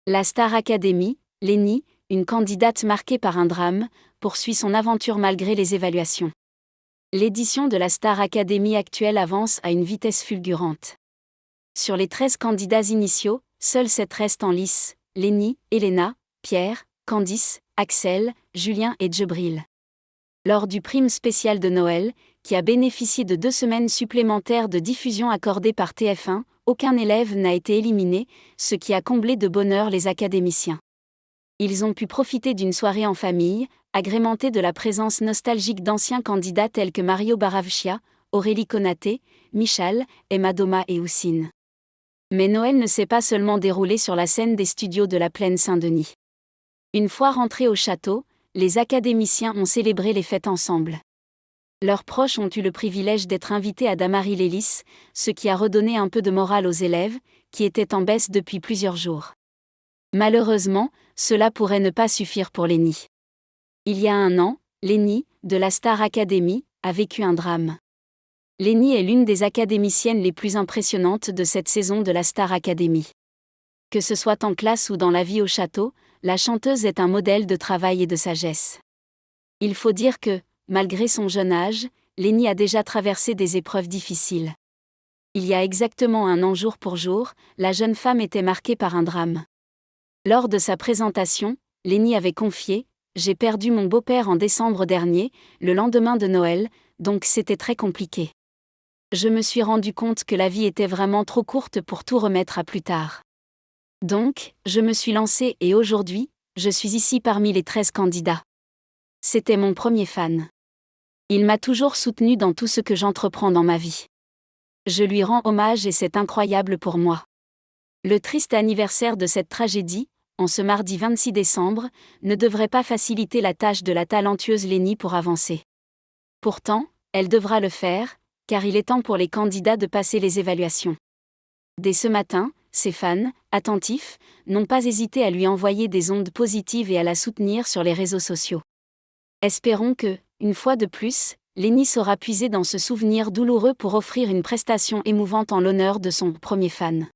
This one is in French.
La Star Academy, Lenny, une candidate marquée par un drame, poursuit son aventure malgré les évaluations. L'édition de la Star Academy actuelle avance à une vitesse fulgurante. Sur les 13 candidats initiaux, seuls 7 restent en lice: Lenny, Elena, Pierre, Candice, Axel, Julien et Djibril. Lors du prime spécial de Noël, qui a bénéficié de 2 semaines supplémentaires de diffusion accordées par TF1, aucun élève n'a été éliminé, ce qui a comblé de bonheur les académiciens. Ils ont pu profiter d'une soirée en famille, agrémentée de la présence nostalgique d'anciens candidats tels que Mario Baravchia, Aurélie Konaté, Michal, Emma Doma et Houssine. Mais Noël ne s'est pas seulement déroulé sur la scène des studios de la Plaine Saint-Denis. Une fois rentrés au château, les académiciens ont célébré les fêtes ensemble. Leurs proches ont eu le privilège d'être invités à Damary Lélis, ce qui a redonné un peu de morale aux élèves, qui étaient en baisse depuis plusieurs jours. Malheureusement, cela pourrait ne pas suffire pour Lenny. Il y a un an, Lenny, de la Star Academy, a vécu un drame. Lenny est l'une des académiciennes les plus impressionnantes de cette saison de la Star Academy. Que ce soit en classe ou dans la vie au château, la chanteuse est un modèle de travail et de sagesse. Il faut dire que, malgré son jeune âge, Lenny a déjà traversé des épreuves difficiles. Il y a exactement un an jour pour jour, la jeune femme était marquée par un drame. Lors de sa présentation, Lenny avait confié: « J'ai perdu mon beau-père en décembre dernier, le lendemain de Noël, donc c'était très compliqué. Je me suis rendu compte que la vie était vraiment trop courte pour tout remettre à plus tard. Donc, je me suis lancée et aujourd'hui, je suis ici parmi les 13 candidats. C'était mon premier fan. Il m'a toujours soutenu dans tout ce que j'entreprends dans ma vie. Je lui rends hommage et c'est incroyable pour moi. » Le triste anniversaire de cette tragédie, en ce mardi 26 décembre, ne devrait pas faciliter la tâche de la talentueuse Lenny pour avancer. Pourtant, elle devra le faire, car il est temps pour les candidats de passer les évaluations. Dès ce matin, ses fans, attentifs, n'ont pas hésité à lui envoyer des ondes positives et à la soutenir sur les réseaux sociaux. Espérons que, une fois de plus, Lenny saura puiser dans ce souvenir douloureux pour offrir une prestation émouvante en l'honneur de son premier fan.